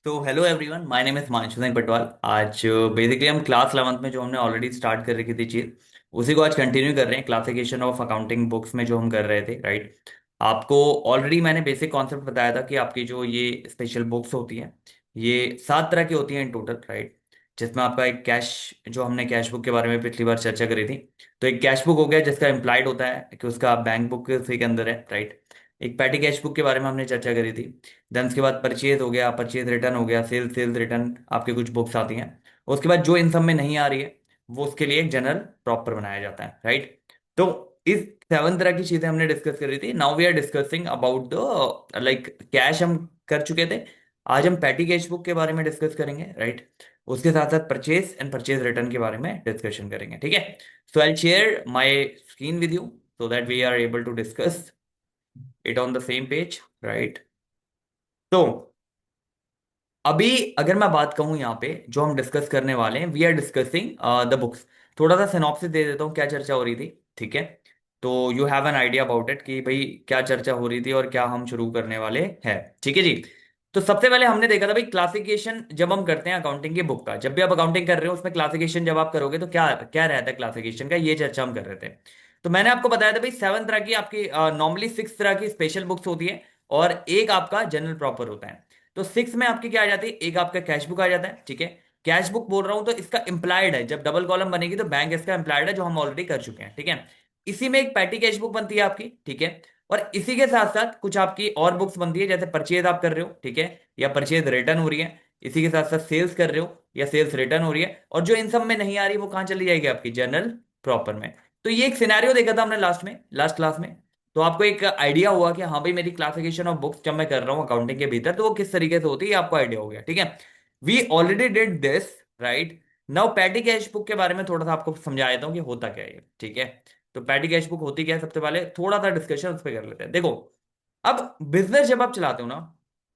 तो hello everyone, my name is Himanshu Singh Patwal. आज basically हम क्लास 11th में जो हमने ऑलरेडी स्टार्ट कर रखी थी चीज, उसी को आज कंटिन्यू कर रहे हैं। क्लासिफिकेशन ऑफ अकाउंटिंग बुक्स में जो हम कर रहे थे, राइट। आपको ऑलरेडी मैंने बेसिक कॉन्सेप्ट बताया था कि आपकी जो ये स्पेशल बुक्स होती हैं, ये 7 तरह की होती हैं इन टोटल, राइट। जिसमें आपका एक कैश, जो हमने कैश बुक के बारे में पिछली बार चर्चा करी थी, तो एक कैश बुक हो गया जिसका इम्प्लाइड होता है कि उसका बैंक बुक उसी के अंदर है, राइट। एक पैटी कैश बुक के बारे में हमने चर्चा करी थी। देन उसके बाद परचेज हो गया, परचेज रिटर्न हो गया, सेल्स रिटर्न, आपके कुछ बुक्स आती हैं। उसके बाद जो इन सब में नहीं आ रही है, वो उसके लिए एक जनरल प्रॉपर बनाया जाता है, राइट। तो इस 7 तरह की चीजें हमने डिस्कस करी थी। Now we are discussing about the like cash हम कर चुके थे। आज हम पैटी कैश बुक के बारे में डिस्कस करेंगे, राइट। उसके साथ साथ परचेज एंड परचेज रिटर्न के बारे में डिस्कशन करेंगे, ठीक है। So I share my screen with you so that we are able to discuss it on the same page, right? तो अभी अगर मैं बात कहूं यहाँ पे जो हम डिस्कस करने वाले हैं, we are discussing the books. थोड़ा सा सिनॉप्सिस दे देता हूँ क्या चर्चा हो रही थी, ठीक है। तो you have an idea about it कि भाई क्या चर्चा हो रही थी और क्या हम शुरू करने वाले हैं, ठीक है जी। तो सबसे पहले हमने देखा था भाई क्लासिफिकेशन जब हम करते हैं अकाउंटिंग की बुक का, जब भी आप अकाउंटिंग कर रहे हो उसमें क्लासिफिकेशन जब आप करोगे तो क्या क्या रहता है क्लासिफिकेशन का, ये चर्चा हम कर रहे थे। तो मैंने आपको बताया था भाई 7 तरह की आपकी, नॉर्मली 6 तरह की स्पेशल बुक्स होती है और एक आपका जनरल प्रॉपर होता है। तो 6 में आपकी क्या आ जाती है, एक आपका कैश बुक आ जाता है, ठीक है। कैश बुक बोल रहा हूं तो इसका इंप्लाइड है, जब डबल कॉलम बनेगी तो बैंक इसका इंप्लाइड है, जो हम ऑलरेडी कर चुके हैं, ठीक है। इसी में एक पैटी कैश बुक बनती है आपकी, ठीक है। और इसी के साथ साथ कुछ आपकी और बुक्स बनती है, जैसे परचेज आप कर रहे हो, ठीक है, या परचेज रिटर्न हो रही है। इसी के साथ साथ सेल्स कर रहे हो या सेल्स रिटर्न हो रही है, और जो इन सब में नहीं आ रही वो कहाँ चली जाएगी, आपकी जनरल प्रॉपर में। तो ये एक सिनेरियो देखा था हमने लास्ट में, लास्ट क्लास में। तो आपको एक आइडिया हुआ कि हाँ भाई मेरी क्लासिफिकेशन ऑफ बुक्स जब मैं कर रहा हूँ अकाउंटिंग के भीतर तो वो किस तरीके से होती है, ये आपको आइडिया हो गया, ठीक है। We already did this, right. Now petty cash book के बारे में थोड़ा सा आपको समझा देता हूँ कि होता क्या है ये, ठीक है। तो पैटी कैश बुक होती क्या है, सबसे पहले थोड़ा सा डिस्कशन उस पर कर लेते हैं। देखो, अब बिजनेस जब आप चलाते हो ना,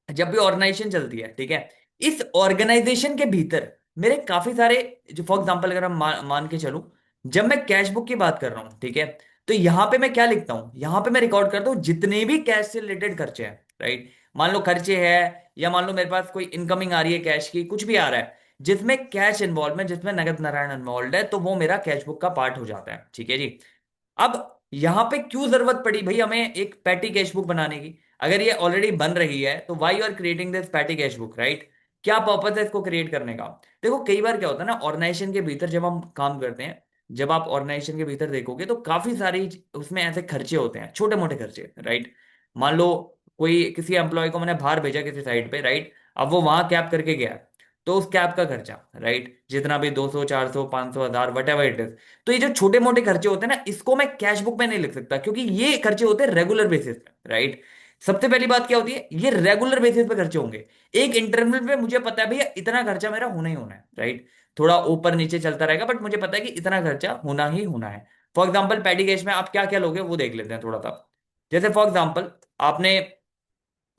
जब भी ऑर्गेनाइजेशन चलती है, ठीक है, इस ऑर्गेनाइजेशन के भीतर मेरे काफी सारे, जो फॉर एग्जांपल अगर हम मान के चलूं, जब मैं कैश बुक की बात कर रहा हूं, ठीक है, तो यहां पे मैं क्या लिखता हूं, यहां पे मैं रिकॉर्ड करता हूं जितने भी कैश से रिलेटेड खर्चे हैं, राइट। मान लो खर्चे हैं, या मान लो मेरे पास कोई इनकमिंग आ रही है कैश की, कुछ भी आ रहा है जिसमें कैश इन्वॉल्व है, जिसमें नगद नारायण इन्वॉल्व है, तो वो मेरा कैश बुक का पार्ट हो जाता है, ठीक है जी। अब यहां पे क्यों जरूरत पड़ी भाई हमें एक पैटी कैश बुक बनाने की, अगर ये ऑलरेडी बन रही है तो why you are creating this petty cash book, right. क्या पर्पस है इसको क्रिएट करने का। देखो कई बार क्या होता है ना, ऑर्गेनाइजेशन के भीतर जब हम काम करते हैं, जब आप ऑर्गेनाइजेशन के भीतर देखोगे तो काफी सारी उसमें ऐसे खर्चे होते हैं, छोटे मोटे खर्चे, राइट। मान लो कोई किसी एम्प्लॉय को मैंने बाहर भेजा किसी साइड पे, राइट। अब वो वहां कैब करके गया, तो उस कैब का खर्चा, राइट, जितना भी 200 400 500 1000 वट एवर इट इज। तो ये जो छोटे मोटे खर्चे होते हैं ना, इसको मैं कैश बुक में नहीं लिख सकता, क्योंकि ये खर्चे होते हैं रेगुलर बेसिस पे, राइट। सबसे पहली बात क्या होती है, ये रेगुलर बेसिस पे खर्चे होंगे। एक इंटरवल पे मुझे पता है भैया इतना खर्चा मेरा होना ही होना है, राइट। थोड़ा ऊपर नीचे चलता रहेगा बट मुझे पता है कि इतना खर्चा होना ही होना है। फॉर एग्जाम्पल पैडी कैश में आप क्या क्या लोगे वो देख लेते हैं थोड़ा सा। जैसे फॉर एग्जाम्पल आपने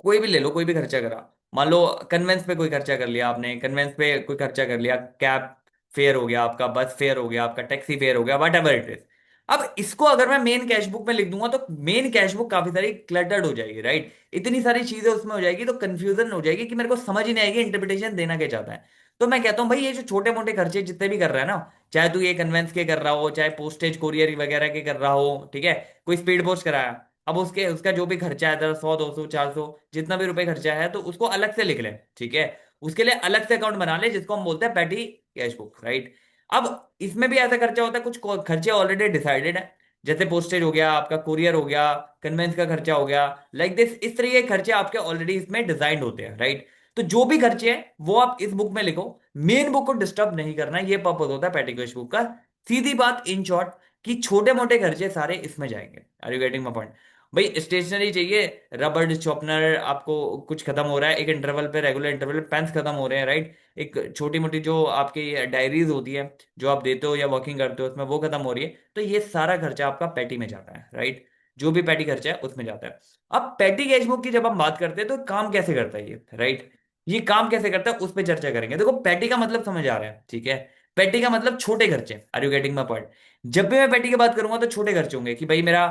कोई भी ले लो, कोई भी खर्चा करा, मान लो कन्वेंस पे कोई खर्चा कर लिया आपने, कन्वेंस पे कोई खर्चा कर लिया, कैब फेयर हो गया आपका, बस फेयर हो गया आपका, टैक्सी फेयर हो गया, वट एवर इट इज। अब इसको अगर मैं मेन कैश बुक में लिख दूंगा तो मेन कैश बुक काफी सारी क्लटर्ड हो जाएगी, राइट। इतनी सारी चीजें उसमें हो जाएगी तो कंफ्यूजन हो जाएगी कि मेरे को समझ ही नहीं आएगी इंटरप्रिटेशन देना क्या चाहता है। तो मैं कहता हूं भाई ये जो छोटे मोटे खर्चे जितने भी कर रहा है ना, चाहे तू ये कन्वेंस के कर रहा हो, चाहे पोस्टेज कोरियर वगैरह के कर रहा हो, ठीक है, कोई स्पीड पोस्ट कराया, अब उसके उसका जो भी खर्चा है, 100 200 400 जितना भी रुपए खर्चा है, तो उसको अलग से लिख लें, ठीक है। उसके लिए अलग से अकाउंट बना ले जिसको हम बोलते हैं पैटी कैश बुक, राइट। अब इसमें भी ऐसा खर्चा होता है, कुछ खर्चे ऑलरेडी डिसाइडेड है, जैसे पोस्टेज हो गया आपका, कुरियर हो गया, कन्वेंस का खर्चा हो गया, लाइक दिस, इस तरह के खर्चे आपके ऑलरेडी इसमें डिजाइन होते हैं, राइट। तो जो भी खर्चे हैं वो आप इस बुक में लिखो, मेन बुक को डिस्टर्ब नहीं करना, ये पर्पज होता है पैटी कैश बुक का। सीधी बात, इन शॉर्ट, कि छोटे मोटे खर्चे सारे इसमें जाएंगे। Are you getting my point. भाई स्टेशनरी चाहिए, रबड़ शॉर्पनर आपको कुछ खत्म हो रहा है एक इंटरवल पे, रेगुलर इंटरवल पे पेन्स खत्म हो रहे हैं, राइट। एक छोटी मोटी जो आपकी डायरीज होती है जो आप देते हो या वर्किंग करते हो उसमें, वो खत्म हो रही है, तो ये सारा खर्चा आपका पैटी में जाता है, राइट। जो भी पैटी खर्चा है उसमें जाता है। अब पैटी कैश बुक की जब हम बात करते हैं तो काम कैसे करता है ये, राइट। ये काम कैसे करता है उस पर चर्चा करेंगे। देखो पैटी का मतलब समझ आ रहा है, ठीक है। पैटी का मतलब छोटे खर्चे, are you getting my point. जब भी मैं पैटी की बात करूंगा तो छोटे खर्चे होंगे कि भाई मेरा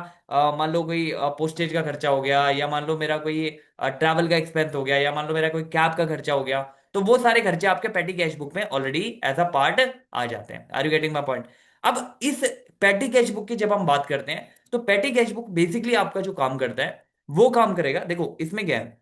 मान लो कोई पोस्टेज का खर्चा हो गया, या मान लो मेरा कोई ट्रैवल का एक्सपेंस हो गया, या मान लो मेरा कोई कैब का खर्चा हो गया। तो वो सारे खर्चे आपके पेटी कैश बुक में ऑलरेडी एज अ पार्ट आ जाते हैं। Are you getting my point? अब इस पेटी कैश बुक की जब हम बात करते हैं, तो पेटी कैश बुक बेसिकली आपका जो काम करता है वो काम करेगा। देखो इसमें क्या है,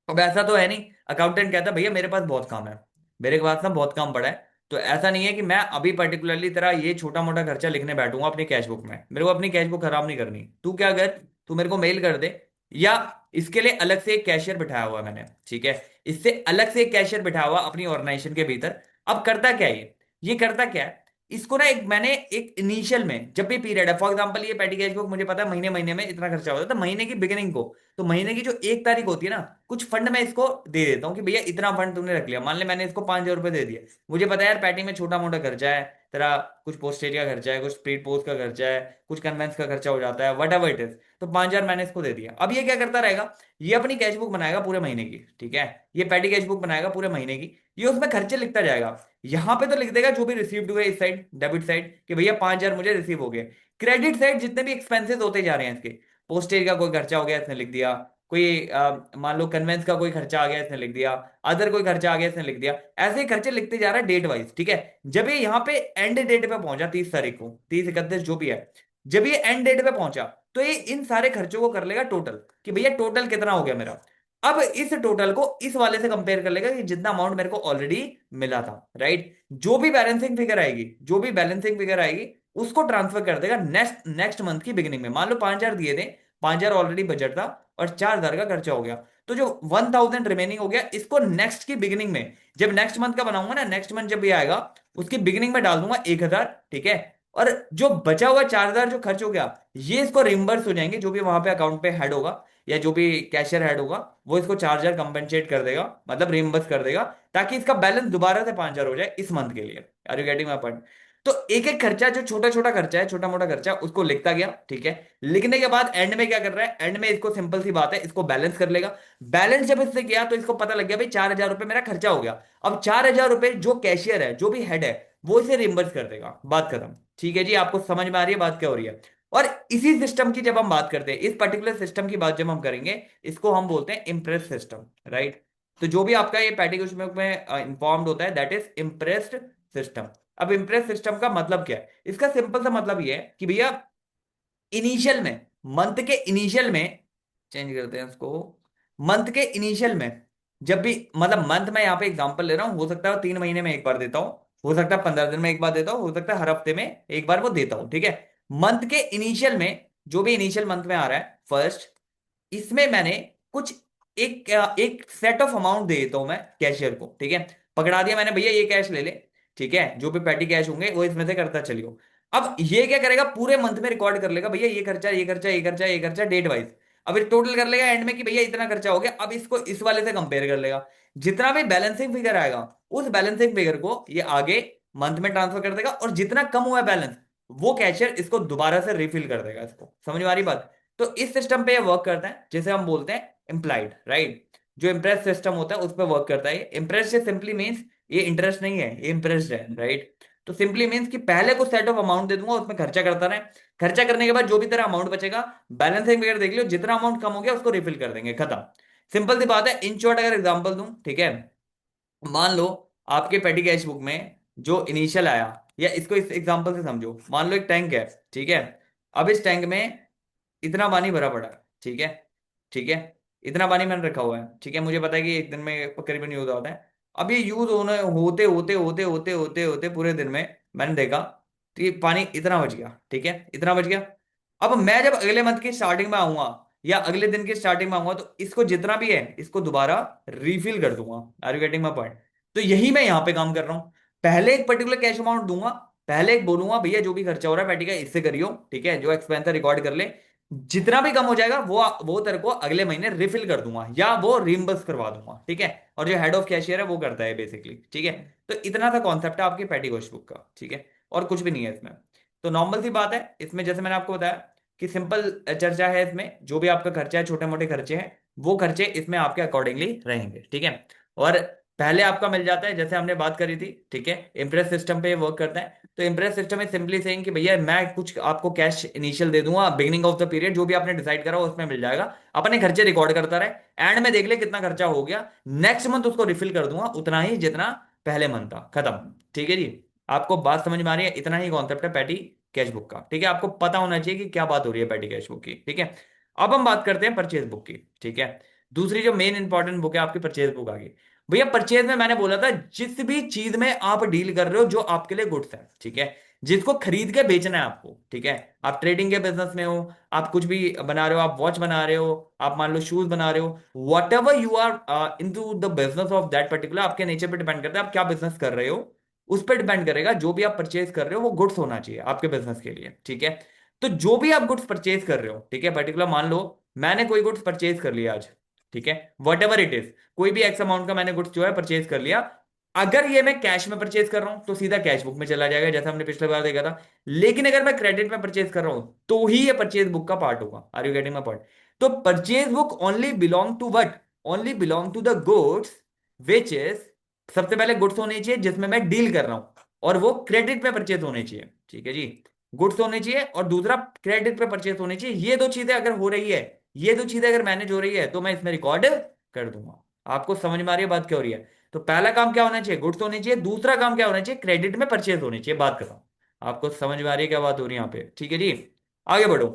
अब ऐसा तो है नहीं अकाउंटेंट कहता है भैया मेरे पास बहुत काम है, मेरे पास ना बहुत काम पड़ा है, तो ऐसा नहीं है कि मैं अभी पर्टिकुलरली तेरा ये छोटा मोटा खर्चा लिखने बैठूंगा अपनी कैश बुक में, मेरे को अपनी कैश बुक खराब नहीं करनी। तू क्या कर, तू मेरे को मेल कर दे, या इसके लिए अलग से एक कैशियर बिठाया हुआ है मैंने, ठीक है, इससे अलग से एक कैशियर बिठाया हुआ अपनी ऑर्गेनाइजेशन के भीतर। अब करता क्या है ये करता क्या है, इसको ना एक मैंने एक इनिशियल में जब भी पीरियड है, फॉर एग्जांपल ये पेटी कैश बुक मुझे पता है महीने महीने में इतना खर्चा होता है, तो महीने की बिगिनिंग को, तो महीने की जो 1 तारीख होती है ना, कुछ फंड मैं इसको दे देता हूँ कि भैया इतना फंड तुमने रख लिया। मान ले मैंने इसको 5,000 रुपये दे दिए, मुझे पता है यार पैटी में छोटा मोटा खर्चा है तेरा, कुछ पोस्टेज का खर्चा है, कुछ स्पीड पोस्ट का खर्चा है, कुछ कन्वेंस का खर्चा हो जाता है, वट एवर इट इज, तो 5,000 मैंने इसको दे दिया। अब ये क्या करता रहेगा, ये अपनी कैश बुक बनाएगा पूरे महीने की, ठीक है, ये पैटी कैश बुक बनाएगा पूरे महीने की, ये उसमें खर्चे लिखता जाएगा। यहां पे तो लिख देगा जो भी रिसीव्ड हुए इस साइड डेबिट साइड कि भैया 5,000 मुझे रिसीव हो गए। क्रेडिट साइड जितने भी एक्सपेंसेस होते जा रहे हैं इसके, पोस्टेज का कोई खर्चा हो गया इसने लिख दिया, कोई मान लो कन्वेंस का कोई खर्चा आ गया इसने लिख दिया, अदर कोई खर्चा आ गया इसने लिख दिया, ऐसे ही खर्चे लिखते जा रहा है डेट वाइज, ठीक है। जब ये यहाँ पे एंड डेट पे पहुंचा 30 तारीख को, 30, 31 जो भी है, जब ये एंड डेट पे पहुंचा तो ये इन सारे खर्चों को कर लेगा टोटल कि भैया टोटल कितना हो गया मेरा। अब इस टोटल को इस वाले से कंपेयर कर लेगा कि जितना अमाउंट मेरे को ऑलरेडी मिला था, राइट। जो भी बैलेंसिंग फिगर आएगी, जो भी बैलेंसिंग फिगर आएगी उसको ट्रांसफर कर देगा नेक्स्ट नेक्स्ट मंथ की बिगिनिंग में। मान लो 5,000 दिए थे, 5,000 ऑलरेडी बजट था और 4,000 का खर्चा हो गया, तो जो 1,000 रिमेनिंग हो गया इसको नेक्स्ट की बिगिनिंग में, जब नेक्स्ट मंथ का बनाऊंगा ना, नेक्स्ट मंथ जब ये आएगा उसकी बिगिनिंग में डाल दूंगा 1,000, ठीक है। और जो बचा हुआ 4,000 जो खर्च हो गया, ये इसको रिम्बर्स हो जाएंगे, जो भी वहां पे अकाउंट पे हेड होगा या जो भी कैशियर हेड होगा वो इसको 4,000 कंपेंसेट कर देगा, मतलब रिम्बर्स कर देगा, ताकि इसका बैलेंस दोबारा से 5,000 हो जाए इस मंथ के लिए। Are you getting my point? तो एक एक खर्चा जो छोटा छोटा खर्चा है, छोटा मोटा खर्चा, उसको लिखता गया, ठीक है। लिखने के बाद एंड में क्या कर रहा है, एंड में इसको सिंपल सी बात है, इसको बैलेंस कर लेगा। बैलेंस जब इससे किया तो इसको पता लग गया भाई 4,000 रुपये मेरा खर्चा हो गया। अब 4,000 रुपये जो कैशियर है, जो भी हेड है, वो इसे रिम्बर्स कर देगा, बात खत्म। ठीक है जी, आपको समझ में आ रही है बात क्या हो रही है? और इसी सिस्टम की जब हम बात करते हैं, इस पर्टिकुलर सिस्टम की बात जब हम करेंगे, इसको हम बोलते हैं इम्प्रेस सिस्टम, राइट। तो जो भी आपका ये पैटी में इंफॉर्म्ड होता है दैट इज इम्प्रेस्ड सिस्टम। अब इम्प्रेस सिस्टम का मतलब क्या है, इसका सिंपल सा मतलब ये है कि भैया इनिशियल में, मंथ के इनिशियल में, चेंज करते हैं इसको, मंथ के इनिशियल में, जब भी, मतलब मंथ में यहाँ पे एग्जांपल ले रहा हूं, हो सकता है 3 महीने में एक बार देता हूं, हो सकता है 15 दिन में एक बार देता हूं, हो सकता है हर हफ्ते में एक बार वो देता हूं, ठीक है। मंथ के इनिशियल में, जो भी इनिशियल मंथ में आ रहा है फर्स्ट, इसमें मैंने कुछ एक एक सेट ऑफ अमाउंट दे देता हूं मैं कैशियर को, ठीक है। पकड़ा दिया मैंने भैया ये कैश ले ले, ठीक है, जो भी पैटी कैश होंगे वो इसमें से करता चलियो। अब ये क्या करेगा, पूरे मंथ में रिकॉर्ड कर लेगा भैया ये खर्चा ये खर्चा ये खर्चा ये खर्चा डेट वाइज। अब ये टोटल कर लेगा एंड में कि भैया इतना खर्चा हो गया। अब इसको इस वाले से कंपेयर कर लेगा, जितना भी बैलेंसिंग फिगर आएगा उस बैलेंसिंग फिगर को ये आगे मंथ में ट्रांसफर कर देगा, और जितना कम हुआ बैलेंस वो कैशियर इसको दोबारा से रिफिल कर देगा। इसको समझ में आ रही बात? तो इस सिस्टम पे ये वर्क करता है जिसे हम बोलते हैं इम्प्लाइड, राइट। जो इम्प्रेस सिस्टम होता है उस पर वर्क करता है। इम्प्रेस से सिंपली मीन्स ये इंटरेस्ट नहीं है, ये इम्प्रेस्ड है, राइट। तो सिंपली मीन्स कि पहले कुछ सेट ऑफ अमाउंट दे दूंगा, उसमें खर्चा करता रहे, खर्चा करने के बाद जो भी तेरा अमाउंट बचेगा, बैलेंसिंग वगैरह देख लियो, जितना अमाउंट कम हो गया उसको रिफिल कर देंगे, खत्म। सिंपल सी बात है। इन शॉर्ट अगर एग्जांपल दूं, ठीक है, मान लो आपके पेटी कैश बुक में जो इनिशियल आया, या इसको इस एग्जांपल से समझो, मान लो एक टैंक है, ठीक है। अब इस टैंक में इतना पानी भरा पड़ा है, ठीक है, ठीक है, इतना पानी मैंने रखा हुआ है, ठीक है, मुझे पता है कि एक दिन में करीबन यूज होता है। अब ये यूज होने होते होते होते होते होते होते पूरे दिन में मैंने देखा तो ये पानी इतना बच गया, ठीक है, इतना बच गया। अब मैं जब अगले मंथ की स्टार्टिंग में आऊंगा या अगले दिन की स्टार्टिंग में आऊंगा, तो इसको जितना भी है इसको दोबारा रिफिल कर दूंगा। Are you getting my point? तो यही मैं यहाँ पे काम कर रहा हूँ। पहले एक पर्टिकुलर कैश अमाउंट दूंगा, पहले एक बोलूंगा भैया जो भी खर्चा हो रहा है पैटी का इससे करियो, ठीक है, जो एक्सपेंस है रिकॉर्ड कर ले, जितना भी कम हो जाएगा वो तेरे को अगले महीने रिफिल कर दूंगा या वो रिम्बर्स करवा दूंगा, ठीक है। और जो हेड ऑफ कैशियर है वो करता है बेसिकली, ठीक है। तो इतना सा कॉन्सेप्ट है आपकी पैटी गोश बुक का, ठीक है, और कुछ भी नहीं है इसमें। तो नॉर्मल सी बात है इसमें, जैसे मैंने आपको बताया कि सिंपल चर्चा है इसमें, जो भी आपका खर्चा है, छोटे मोटे खर्चे हैं, वो खर्चे इसमें आपके अकॉर्डिंगली रहेंगे, ठीक है। और पहले आपका मिल जाता है, जैसे हमने बात करी थी, ठीक है, इम्प्रेस सिस्टम पे वर्क करता है। तो इम्प्रेस सिस्टम में सिंपली सेइंग कि भैया मैं कुछ आपको कैश इनिशियल दे दूंगा, बिगिनिंग ऑफ द पीरियड जो भी आपने डिसाइड करा उसमें मिल जाएगा, अपने खर्चे रिकॉर्ड करता रहे, एंड में देख ले कितना खर्चा हो गया, नेक्स्ट मंथ उसको रिफिल कर दूंगा उतना ही जितना पहले मंथ था, खत्म। ठीक है जी, आपको बात समझ में आ रही है? इतना ही कॉन्सेप्ट है पैटी कैश बुक का, ठीक है, आपको पता होना चाहिए कि क्या बात हो रही है पैटी कैश बुक की, ठीक है। अब हम बात करते हैं परचेज बुक की, ठीक है। दूसरी जो मेन इंपॉर्टेंट बुक है आपकी परचेज बुक आ गई। भैया परचेज में मैंने बोला था जिस भी चीज में आप डील कर रहे हो जो आपके लिए गुड्स है, ठीक है, जिसको खरीद के बेचना है आपको, ठीक है, आप ट्रेडिंग के बिजनेस में हो, आप कुछ भी बना रहे हो, आप वॉच बना रहे हो, आप मान लो शूज बना रहे हो, whatever you are into the business of that particular, आपके नेचर पे डिपेंड करता है आप क्या बिजनेस कर रहे हो, उस पर डिपेंड करेगा। जो भी आप परचेज कर रहे हो वो गुड्स होना चाहिए आपके बिजनेस के लिए, ठीक है। तो जो भी आप गुड्स परचेज कर रहे हो, ठीक है, पर्टिकुलर मान लो मैंने कोई गुड्स परचेज कर लिया आज, ठीक है, वट एवर इट इज, कोई भी एक्स अमाउंट का मैंने गुड्स जो है परचेज कर लिया, अगर ये मैं कैश में परचेज कर रहा हूं तो सीधा कैश बुक में चला जाएगा जैसा हमने पिछले बार देखा था। लेकिन अगर मैं क्रेडिट में परचेज कर रहा हूं तो ही ये परचेज बुक का पार्ट होगा। Are you getting my point? तो purchase book only belong to what? Only belong to the goods which is, सबसे पहले गुड्स होने चाहिए जिसमें मैं डील कर रहा हूं, और वो क्रेडिट पे परचेज होने चाहिए, ठीक है जी। गुड्स होने चाहिए और दूसरा क्रेडिट पे परचेज होने चाहिए। ये दो चीजें अगर हो रही है, ये दो चीजें अगर मैनेज हो रही है तो मैं इसमें रिकॉर्ड कर दूंगा। आपको समझ में आ रही है बात क्या हो रही है? तो पहला काम क्या होना चाहिए? गुड्स होनी चाहिए। दूसरा काम क्या होना चाहिए? क्रेडिट में परचेज होनी चाहिए। बात कर रहा हूं, आपको समझ में आ रही है क्या बात हो रही है यहाँ पे? ठीक है जी, आगे बढ़ो।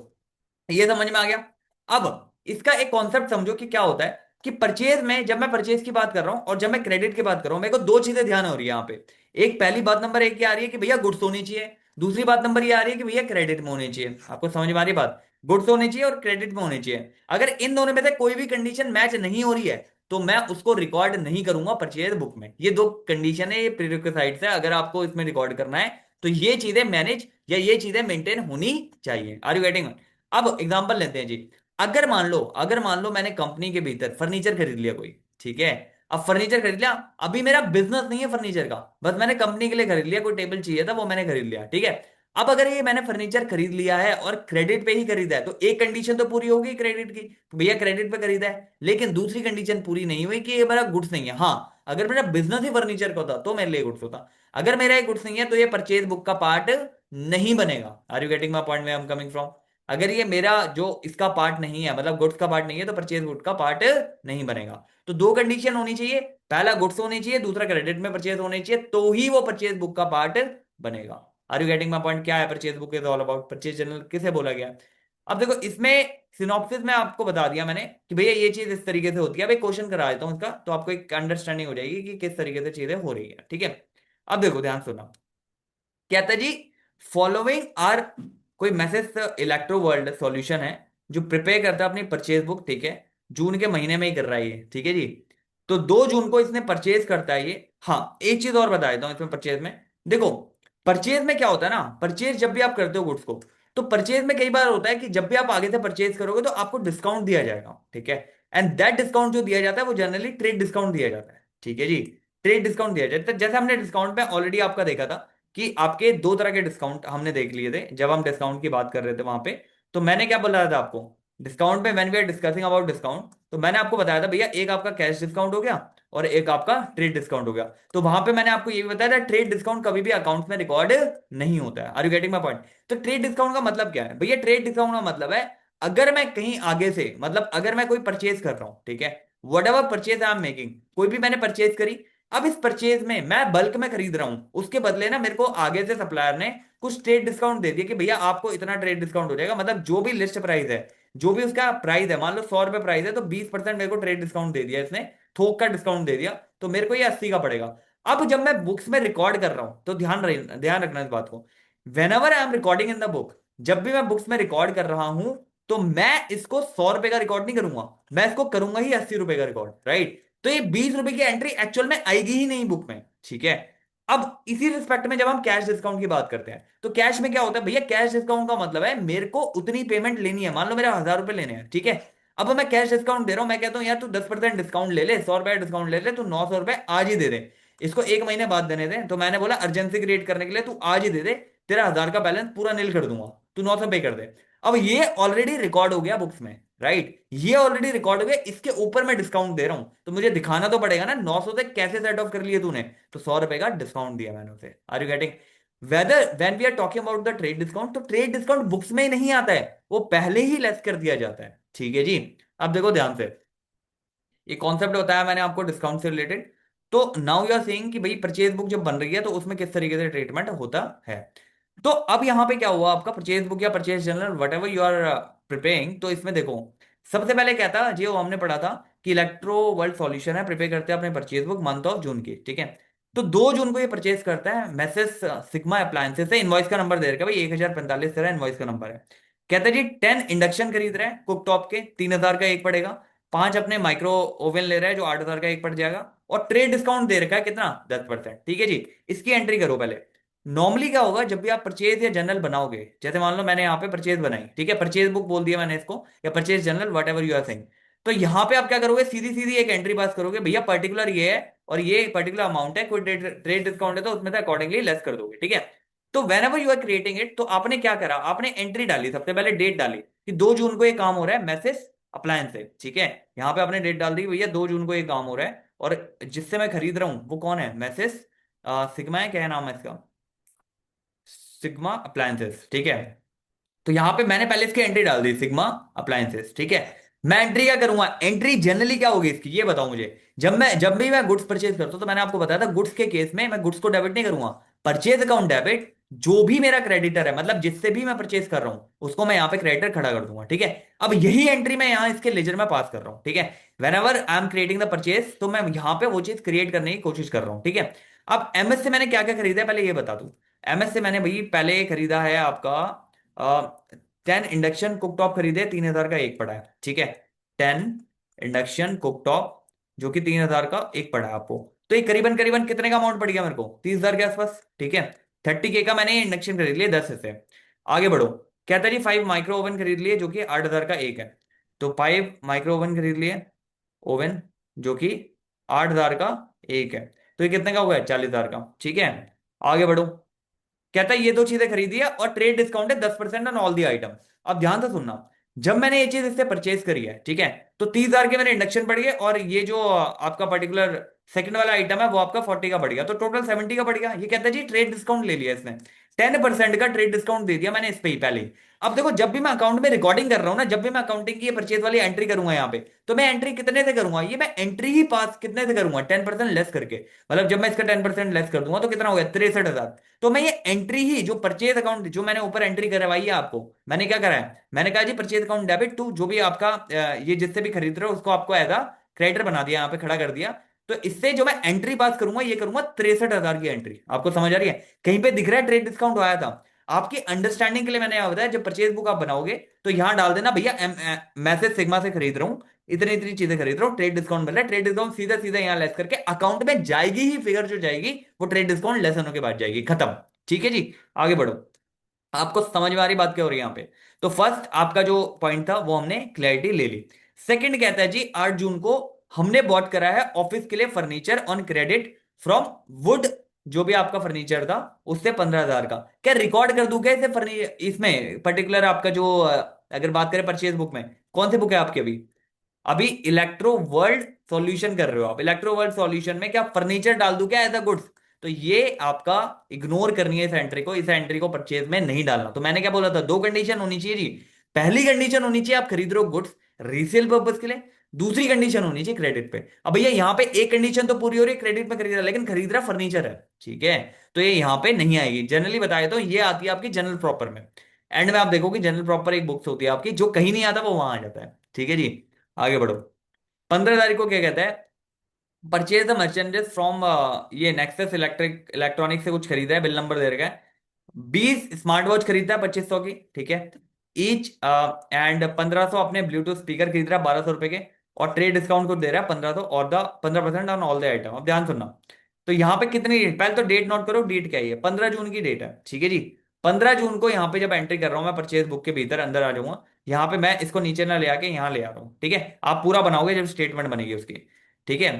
ये समझ में आ गया। अब इसका एक कॉन्सेप्ट समझो कि क्या होता है कि परचेज में, जब मैं परचेज की बात कर रहा हूं और जब मैं क्रेडिट की बात कर रहा हूं, मेरे को दो चीजें ध्यान हो रही है यहाँ पे। एक, पहली बात नंबर एक ये आ रही है कि भैया गुड्स होनी चाहिए। दूसरी बात नंबर ये आ रही है कि भैया क्रेडिट में होनी चाहिए। आपको समझ में आ रही है बात? गुड्स होनी चाहिए और क्रेडिट में होनी चाहिए। अगर इन दोनों में से कोई भी कंडीशन मैच नहीं हो रही है तो मैं उसको रिकॉर्ड नहीं करूंगा परचेज बुक में। ये दो कंडीशन है, ये प्रीरिक्विजिट्स है, अगर आपको इसमें रिकॉर्ड करना है तो ये चीजें मैनेज या ये चीजें मेंटेन होनी चाहिए। Are you getting? अब एग्जांपल लेते हैं जी। अगर मान लो मैंने कंपनी के भीतर फर्नीचर खरीद लिया कोई, ठीक है, अब फर्नीचर खरीद लिया, अभी मेरा बिजनेस नहीं है फर्नीचर का, बस मैंने कंपनी के लिए खरीद लिया, कोई टेबल चाहिए था वो मैंने खरीद लिया, ठीक है। अब अगर ये मैंने फर्नीचर खरीद लिया है और क्रेडिट पे ही खरीदा है तो एक कंडीशन तो पूरी होगी क्रेडिट की, भैया क्रेडिट पे खरीदा है। लेकिन दूसरी कंडीशन पूरी नहीं हुई कि ये मेरा गुड्स नहीं है। हाँ, अगर मेरा बिजनेस ही फर्नीचर का होता तो मेरे लिए गुड्स होता। अगर मेरा ये गुड्स नहीं है तो ये परचेज बुक का पार्ट नहीं बनेगा। Are you getting my point, way I am coming from? अगर ये मेरा जो इसका पार्ट नहीं है, मतलब गुड्स का पार्ट नहीं है, तो परचेज गुड का पार्ट नहीं बनेगा। तो दो कंडीशन होनी चाहिए, पहला गुड्स होनी चाहिए, दूसरा क्रेडिट में परचेज होनी चाहिए, तो ही वो परचेज बुक का पार्ट बनेगा। Are you getting my point? क्या है purchase book is all about? Purchase journal किसे बोला गया? अब देखो इसमें सिनॉप्सिस में आपको बता दिया मैंने कि भैया ये चीज इस तरीके से होती है। अब एक क्वेश्चन करा देता हूं इसका, तो आपको एक अंडरस्टैंडिंग हो जाएगी कि किस तरीके से चीजें हो रही है, ठीक है। अब देखो ध्यान सुना, कहता जी, फॉलोइंग आर, कोई मैसेज इलेक्ट्रो वर्ल्ड सॉल्यूशन है जो प्रिपेयर करता है अपनी परचेज बुक, ठीक है, जून के महीने में ही कर रहा है ये, ठीक है जी। तो 2 जून को इसने परचेज करता है ये। हाँ, एक चीज और बता देता हूं इसमें परचेज में। देखो, परचेज में क्या होता है ना, परचेज जब भी आप करते हो गुड्स को, तो परचेज में कई बार होता है कि जब भी आप आगे से परचेज करोगे तो आपको डिस्काउंट दिया जाएगा, ठीक है। एंड दैट डिस्काउंट जो दिया जाता है वो जनरली ट्रेड डिस्काउंट दिया जाता है, ठीक है जी। ट्रेड डिस्काउंट दिया जाता है। जैसे हमने डिस्काउंट में ऑलरेडी आपका देखा था कि आपके दो तरह के डिस्काउंट हमने देख लिए थे जब हम डिस्काउंट की बात कर रहे थे वहां पे। तो मैंने क्या बोला था आपको डिस्काउंट में, when we are discussing about discount, तो मैंने आपको बताया था भैया एक आपका कैश डिस्काउंट हो गया और एक आपका ट्रेड डिस्काउंट हो गया। तो वहां पे मैंने आपको ये भी बताया था ट्रेड डिस्काउंट कभी भी अकाउंट में रिकॉर्ड नहीं होता है। Are you getting my point? तो ट्रेड डिस्काउंट का मतलब क्या है भैया? ट्रेड डिस्काउंट का मतलब है अगर मैं कहीं आगे से, मतलब अगर मैं कोई परचेज कर रहा हूं, ठीक है, what ever purchase I am making, कोई भी मैंने परचेज करी, अब इस परचेज में मैं बल्क में खरीद रहा हूं, उसके बदले ना मेरे को आगे से सप्लायर ने कुछ ट्रेड डिस्काउंट दे दिया कि भैया आपको इतना ट्रेड डिस्काउंट हो जाएगा। मतलब जो भी लिस्ट प्राइस है, जो भी उसका प्राइस है, मान लो 100 रुपए प्राइस है तो 20% मेरे को ट्रेड डिस्काउंट दे दिया इसने, थोक का डिस्काउंट दे दिया, तो मेरे को ये 80 का पड़ेगा। अब जब मैं बुक्स में रिकॉर्ड कर रहा हूं तो ध्यान रखना इस बात को। When ever I am recording in the book, जब भी मैं बुक्स में रिकॉर्ड कर रहा हूं तो मैं इसको 100 रुपए का रिकॉर्ड नहीं करूंगा, मैं इसको करूंगा ही 80 रुपए का रिकॉर्ड, राइट। तो ये 20 रुपए की एंट्री एक्चुअल में आएगी ही नहीं बुक में, ठीक है। अब इसी रिस्पेक्ट में जब हम कैश डिस्काउंट की बात करते हैं तो कैश में क्या होता है भैया? कैश डिस्काउंट का मतलब है मेरे को उतनी पेमेंट लेनी है, मान लो मेरे 1000 रुपए लेने हैं, ठीक है। अब मैं कैश डिस्काउंट दे रहा हूं, मैं कहता हूं यार तू 10% डिस्काउंट ले ले, 100 रुपए डिस्काउंट ले ले, तू 900 रुपए आज ही दे दे, इसको एक महीने बाद देने दे। तो मैंने बोला अर्जेंसी क्रिएट करने के लिए तू आज ही दे दे, तेरा 1000 का बैलेंस पूरा नील कर दूंगा, तू 900 पे कर दे। अब ये ऑलरेडी रिकॉर्ड हो गया बुक्स में, राइट, ये ऑलरेडी रिकॉर्ड हो गया, इसके ऊपर मैं डिस्काउंट दे रहा हूं, तो मुझे दिखाना तो पड़ेगा ना 900 से कैसे सेट ऑफ कर लिए तूने, तो 100 रुपए का डिस्काउंट दिया मैंने उसे। Are you getting? Whether when we are talking about the trade discount, तो ट्रेड डिस्काउंट बुक्स में ही नहीं आता है, वो पहले ही लेस कर दिया जाता है। ठीक है जी। अब देखो ध्यान से, ये कॉन्सेप्ट बताया मैंने आपको डिस्काउंट से रिलेटेड। तो नाउ यू आर सेइंग कि भाई परचेज बुक जब बन रही है तो उसमें किस तरीके से ट्रीटमेंट होता है। तो अब यहां पे क्या हुआ, आपका परचेज बुक या purchase journal whatever you are preparing, तो इसमें देखो सबसे पहले क्या था जी, वो हमने पढ़ा था कि इलेक्ट्रो वर्ल्ड सॉल्यूशन है, प्रिपेयर करते हैं अपने purchase book month of June की, ठीक है। तो 2 जून को ये परचेज करता है मैसेज सिग्मा अप्लायंसेस से, इनवॉइस का नंबर दे रखा है भाई 1045 तेरा इनवॉइस का नंबर है। कहता है जी 10 इंडक्शन खरीद रहे हैं कुकटॉप के, 3000 का एक पड़ेगा। 5 अपने माइक्रो ओवन ले रहा है जो 8000 का एक पड़ जाएगा। और ट्रेड डिस्काउंट दे रखा है कितना, 10%, ठीक है जी। इसकी एंट्री करो पहले। नॉर्मली क्या होगा जब भी आप परचेज या जनरल बनाओगे, जैसे मान लो मैंने यहाँ पे परचेज बनाई, ठीक है, परचेज बुक बोल दिया मैंने इसको, या purchase journal whatever you are saying. तो यहाँ पे आप क्या करोगे, सीधी सीधी एक एंट्री पास करोगे, भैया पर्टिकुलर ये है और ये पर्टिकुलर अमाउंट है, कोई ट्रेड डिस्काउंट है तो उसमें से अकॉर्डिंगली लेस कर दोगे, ठीक है। तो whenever you are creating it, तो आपने क्या करा, आपने एंट्री डाली, सबसे पहले डेट डाली कि 2 जून को ये काम हो रहा है मैसेज अप्लायंस से, ठीक है। यहाँ पे आपने डेट डाल दी भैया 2 जून को ये काम हो रहा है, और जिससे मैं खरीद रहा हूँ वो कौन है, मैसेज सिग्मा है, क्या है नाम है इसका, सिग्मा अप्लायंसेस, ठीक है। तो यहां पे मैंने पहले इसकी एंट्री डाल दी सिग्मा अप्लायंसेस, ठीक है। मैं एंट्री क्या करूंगा, एंट्री जनरली क्या होगी इसकी ये बताओ मुझे। जब भी मैं गुड्स परचेज करता हूं, तो मैंने आपको बताया था गुड्स के केस में मैं गुड्स को डेबिट नहीं करूंगा, परचेज अकाउंट डेबिट, जो भी मेरा क्रेडिटर है, मतलब जिससे भी मैं परचेज कर रहा हूं उसको मैं यहाँ पे क्रेडिटर खड़ा कर दूंगा, ठीक है। अब यही एंट्री मैं यहाँ इसके लेजर में पास कर रहा हूँ, ठीक है। When ever I am creating the purchase, तो मैं यहाँ पे वो चीज क्रिएट करने की कोशिश कर रहा हूँ, ठीक है। अब एमएस से मैंने क्या क्या खरीदा है पहले ये बता दूं। एमएस से मैंने भाई पहले खरीदा है आपका 10 इंडक्शन कुकटॉप खरीदे, 3000 का एक पड़ा है, ठीक है। 10 इंडक्शन कुकटॉप जो कि 3000 का एक पड़ा है आपको। तो ये करीबन करीबन कितने का अमाउंट पड़ गया मेरे को, 30,000 के आसपास, ठीक है। 30K का मैंने इंडक्शन खरीद लिया 10 से। आगे बढ़ो, कहता है जी 5 माइक्रो ओवन खरीद लिए जो कि 8000 का एक है। तो 5 माइक्रो ओवन खरीद लिए, ओवन जो कि 8000 का एक है। तो ये कितने का हुआ है, 40,000 का, ठीक है। आगे बढ़ो, कहता है ये 2 चीजें खरीदी है और ट्रेड डिस्काउंट है 10% ऑन ऑल दी आइटम। अब ध्यान से सुनना, जब मैंने ये चीज इससे परचेज करी है, ठीक है, तो 30,000 के मेरे इंडक्शन पड़ गए, और ये जो आपका पर्टिकुलर सेकंड वाला आइटम है वो आपका 40 का पड़ गया, तो टोटल 70 का पड़ गया। ये कहता है जी ट्रेड डिस्काउंट ले लिया इसने, 10% का ट्रेड डिस्काउंट दे दिया मैंने इस पे ही पहले ही। अब देखो जब भी मैं अकाउंट में रिकॉर्डिंग कर रहा हूं ना, जब भी मैं अकाउंटिंग की परचेज वाली एंट्री करूंगा यहाँ पे, तो मैं एंट्री कितने से करूंगा, ये मैं एंट्री ही पास कितने से करूंगा, 10% लेस करके। मतलब जब मैं इसका 10% लेस कर दूंगा तो कितना हो गया, 63,000। तो मैं ये एंट्री ही जो परचेज अकाउंट जो मैंने ऊपर एंट्री करवाई है आपको, मैंने क्या करा है, मैंने कहा जी परचेज अकाउंट डेबिट टू जो भी आपका ये जिससे भी खरीद रहे हो उसको आपको एज क्रेडिटर बना दिया, यहाँ पे खड़ा कर दिया। तो इससे जो मैं एंट्री पास करूंगा ये करूंगा 63,000 की एंट्री। आपको समझ आ रही है, कहीं पे दिख रहा है ट्रेड डिस्काउंट आया था। आपकी अंडरस्टैंडिंग के लिए मैंने यहाँ बताया, जब परचेज बुक आप बनाओगे तो यहां डाल देना भैया मैसेज सिग्मा से खरीद रहा हूं, इतनी इतनी चीजें खरीद रहा हूं, ट्रेड डिस्काउंट मिल रहा है, ट्रेड डिस्काउंट सीधा सीधा यहाँ लेस करके अकाउंट में जाएगी ही, फिगर जो जाएगी वो ट्रेड डिस्काउंट लेस होने के बाद जाएगी, खत्म। ठीक है जी, आगे बढ़ो। आपको समझ में आ रही बात क्या हो रही है यहाँ पे। तो फर्स्ट आपका जो पॉइंट था वो हमने क्लैरिटी ले ली। सेकंड कहता है जी 8 जून को हमने बॉट करा है ऑफिस के लिए furniture on credit from would, जो भी आपका फर्नीचर था उससे 15,000 का। क्या रिकॉर्ड कर दूं क्या इसे फर्नीचर इसमें पर्टिकुलर आपका जो अगर बात करें परचेज बुक में, कौन सी बुक है आपकी अभी, अभी इलेक्ट्रो वर्ल्ड सॉल्यूशन कर रहे हो आप, इलेक्ट्रो वर्ल्ड सॉल्यूशन में क्या फर्नीचर डाल दूं क्या एज अ गुड्स। तो ये आपका इग्नोर करनी है इस एंट्री को, इस एंट्री को परचेज में नहीं डालना। तो मैंने क्या बोला था, 2 कंडीशन होनी चाहिए जी। पहली कंडीशन होनी चाहिए आप खरीद रहे हो गुड्स रीसेल पर्पज के लिए, दूसरी कंडीशन होनी चाहिए क्रेडिट पे। अब भैया यहाँ पे एक कंडीशन तो पूरी हो रही है, क्रेडिट में खरीद रहा है लेकिन खरीद रहा फर्नीचर है, ठीक है। तो ये यहाँ पे नहीं आएगी, जनरली बताया तो ये आती है आपकी जनरल प्रॉपर में। एंड में आप देखोगे जनरल प्रॉपर एक बुक्स होती है आपकी, जो कहीं नहीं आता वो वहां आ जाता है, ठीक है जी। आगे बढ़ो, 15 तारीख को क्या कहता है, परचेज द मर्चेंडाइज फ्रॉम ये नेक्सस इलेक्ट्रॉनिक से कुछ खरीदा है, बिल नंबर दे रखा है। 20 स्मार्ट वॉच खरीदता है 2500 की, ठीक है, ईच। एंड 1500 अपने ब्लूटूथ स्पीकर खरीद रहा है 1200 रुपए के, और ट्रेड डिस्काउंट को दे रहा है 1500 और the 15% on all the item. अब ध्यान सुनना, तो यहाँ पे कितनी डेट, पहले तो डेट नोट करो, डेट क्या है, 15 जून की डेट है, ठीक है जी। 15 जून को यहाँ पे जब एंट्री कर रहा हूँ मैं परचेज बुक के भीतर अंदर आ जाऊंगा, यहाँ पे मैं इसको नीचे ना ले आके यहाँ ले आ रहा हूँ, ठीक है। आप पूरा बनाओगे जब स्टेटमेंट बनेगी उसकी, ठीक है।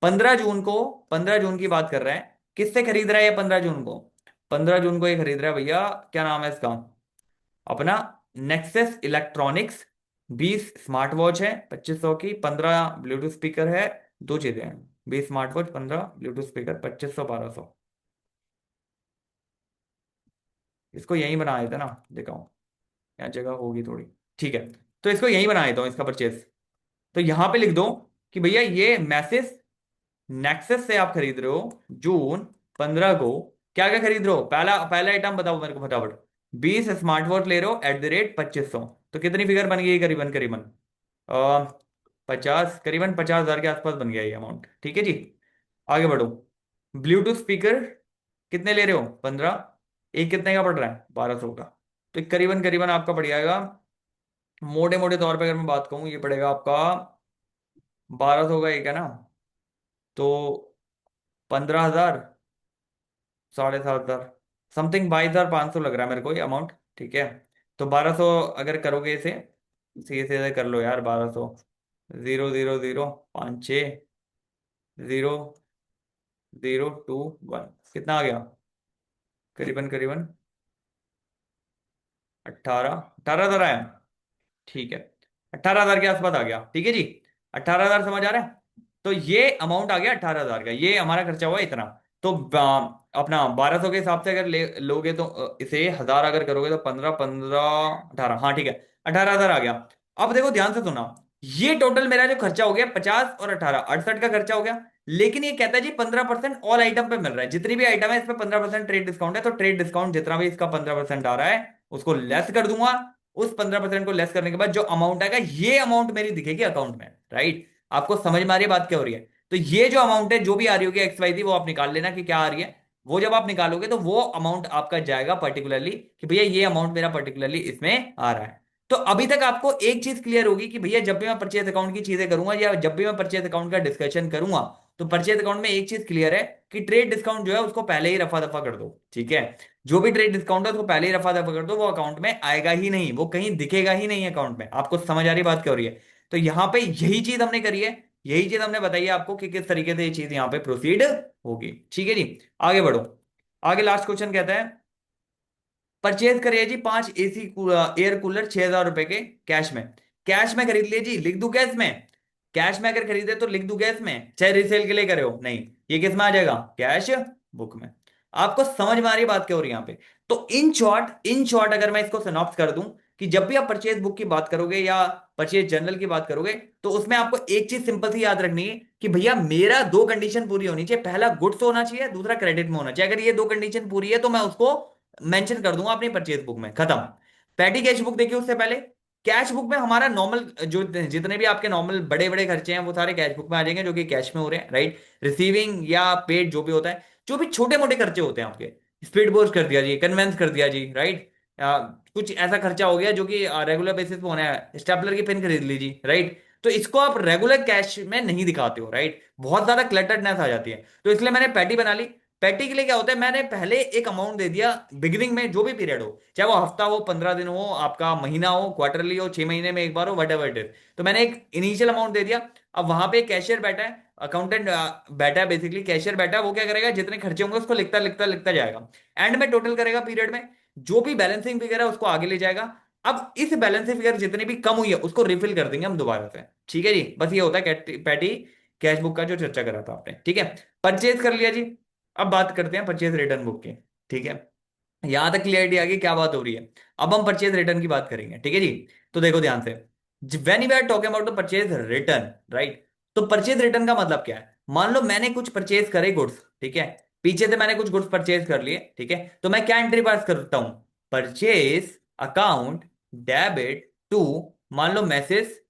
15 जून को, 15 जून की बात कर रहे हैं, किससे खरीद रहा है ये 15 जून को, 15 जून को ये खरीद रहा है भैया, क्या नाम है इसका, अपना नेक्सस इलेक्ट्रॉनिक्स 20 स्मार्ट वॉच है 2500 की, 15 ब्लूटूथ स्पीकर है, दो चीजें हैं। 20 स्मार्ट वॉच, 15 ब्लूटूथ स्पीकर, 2500, 1200। इसको यहीं बना देते ना, दिखाओ, यहाँ जगह होगी थोड़ी। ठीक है, तो इसको यहीं बना देता हूँ, इसका परचेज। तो यहां पे लिख दो कि भैया ये मैसेज नेक्सस से आप खरीद रहे हो जून 15 को। क्या क्या खरीद रहे हो, पहला पहला आइटम बताओ मेरे को फटाफट। 20 स्मार्ट वॉच ले रहे हो @2500। तो कितनी फिगर बन गई करीबन करीबन, 50, करीबन 50,000 के आसपास बन गया ये अमाउंट। ठीक है जी, आगे बढ़ो। ब्लूटूथ स्पीकर कितने ले रहे हो, 15। एक कितने का पड़ रहा है, 1200 का। तो करीबन करीबन आपका पड़ जाएगा, मोटे मोटे तौर पे अगर मैं बात कहूँ, ये पड़ेगा आपका 1200 का एक है ना, तो 15,000, 7,500, समथिंग 22,500 लग रहा है मेरे को ये अमाउंट। ठीक है, तो 1200 अगर करोगे इसे, सीधे सीधे कर लो यार, 1200, 000 5 6 0 0 2 1, कितना आ गया, करीबन करीबन 18,000 आया। ठीक है, 18,000 के आसपास आ गया। ठीक है जी, 18,000 समझ आ रहा है। तो ये अमाउंट आ गया 18,000 का, ये हमारा खर्चा हुआ इतना। तो अपना 1200 के हिसाब से अगर लोगे तो इसे 1000 अगर करोगे तो 15 15 18, हाँ ठीक है, 18,000 आ गया। अब देखो ध्यान से सुना, ये टोटल मेरा जो खर्चा हो गया 50 और 18, 68 का खर्चा हो गया। लेकिन ये कहता है जी 15% ऑल आइटम पे मिल रहा है, जितनी भी आइटम है इस पे 15% ट्रेड डिस्काउंट है। तो ट्रेड डिस्काउंट जितना भी इसका 15% आ रहा है उसको लेस कर दूंगा। उस 15% को लेस करने के बाद जो अमाउंट आएगा, ये अमाउंट मेरी दिखेगी अकाउंट में, राइट। आपको समझ में आ रही है बात क्या हो रही है। तो ये जो अमाउंट है जो भी आ रही होगी XYZ, वो आप निकाल लेना कि क्या आ रही है। वो जब आप निकालोगे तो वो अमाउंट आपका जाएगा पर्टिकुलरली, कि भैया ये अमाउंट मेरा पर्टिकुलरली इसमें आ रहा है। तो अभी तक आपको एक चीज क्लियर होगी कि भैया जब भी मैं परचेज अकाउंट की चीजें करूंगा या जब भी मैं परचेज अकाउंट का डिस्कशन करूंगा, तो परचेज अकाउंट में एक चीज क्लियर है कि ट्रेड डिस्काउंट जो है उसको पहले ही रफा दफा कर दो। ठीक है, जो भी ट्रेड डिस्काउंट है उसको पहले ही रफा दफा कर दो, वो अकाउंट में आएगा ही नहीं, वो कहीं दिखेगा ही नहीं अकाउंट में। आपको समझ आ रही बात क्या हो रही है। तो यहां पे यही चीज हमने करी है, यही चीज हमने बताई है आपको कि किस तरीके से ये चीज यहां पे प्रोसीड होगी। ठीक है जी, आगे बढ़ो। आगे लास्ट क्वेश्चन कहता है, परचेज करिए जी 5 AC एयर कूलर 6,000 रुपए के कैश में। कैश में खरीद लिए जी, लिख दूं कैश में। कैश में अगर खरीदे तो लिख दूं कैश में, चाहे रिसेल के लिए करे हो, नहीं, ये किस में आ जाएगा, कैश बुक में। आपको समझ में आ रही है बात क्या हो रही है यहाँ पे। तो इन शॉर्ट अगर मैं इसको सिनॉप्स कर दूं, कि जब भी आप परचेज बुक की बात करोगे या परचेज जर्नल की बात करोगे, तो उसमें आपको एक चीज सिंपल सी याद रखनी है कि भैया मेरा दो कंडीशन पूरी होनी चाहिए, पहला गुड्स होना चाहिए, दूसरा क्रेडिट में होना चाहिए। अगर ये दो कंडीशन पूरी है तो मैं उसको मेंशन कर दूंगा अपनी परचेज बुक में, खत्म। पैटी कैश बुक देखिए उससे पहले, कैश बुक में हमारा नॉर्मल जो जितने भी आपके नॉर्मल बड़े बड़े खर्चे हैं वो सारे कैश बुक में आ जाएंगे, जो कि कैश में हो रहे हैं, राइट। रिसीविंग या पेड जो भी होता है, जो भी छोटे मोटे खर्चे होते हैं आपके, स्पीड पोस्ट कर दिया जी, कन्वेंस कर दिया जी, राइट। कुछ ऐसा खर्चा हो गया जो कि रेगुलर बेसिस पे होना है, स्टेपलर की पेन खरीद लीजिए, राइट। तो इसको आप रेगुलर कैश में नहीं दिखाते हो, राइट, बहुत ज्यादा क्लटर्डनेस आ जाती है। तो इसलिए मैंने पैटी बना ली। पैटी के लिए क्या होता है, मैंने पहले एक अमाउंट दे दिया बिगिनिंग में, जो भी पीरियड हो, चाहे वो हफ्ता हो, 15 दिन हो, आपका महीना हो, क्वार्टरली हो, 6 महीने में एक बार हो, वट एवर इट इज। तो मैंने एक इनिशियल अमाउंट दे दिया। अब वहां पे कैशियर बैठा है, अकाउंटेंट बैठा है, बेसिकली कैशियर बैठा है, वो क्या करेगा, जितने खर्चे होंगे उसको लिखता लिखता लिखता जाएगा। एंड में टोटल करेगा पीरियड में, जो भी बैलेंसिंग फिगर है उसको आगे ले जाएगा। अब इस बैलेंसिंग फिगर जितनी भी कम हुई है उसको रिफिल कर देंगे हम दोबारा से। ठीक है जी, बस ये होता है पैटी कैश बुक का जो चर्चा करा था आपने। ठीक है, परचेज कर लिया जी। अब बात करते हैं परचेज रिटर्न बुक की। ठीक है, यहां तक क्लियरिटी आ गई क्या बात हो रही है। अब हम परचेज रिटर्न की बात करेंगे। ठीक है जी, तो देखो ध्यान से, when you are talking about the purchase return, right. तो परचेज रिटर्न का मतलब क्या है, मान लो मैंने कुछ परचेज करे गुड्स, ठीक है, पीछे से मैंने कुछ गुड्स परचेज कर लिए, ठीक है, तो मैं क्या एंट्री पास करता हूं, परचेज अकाउंट डेबिट टू, मान लो मैसेज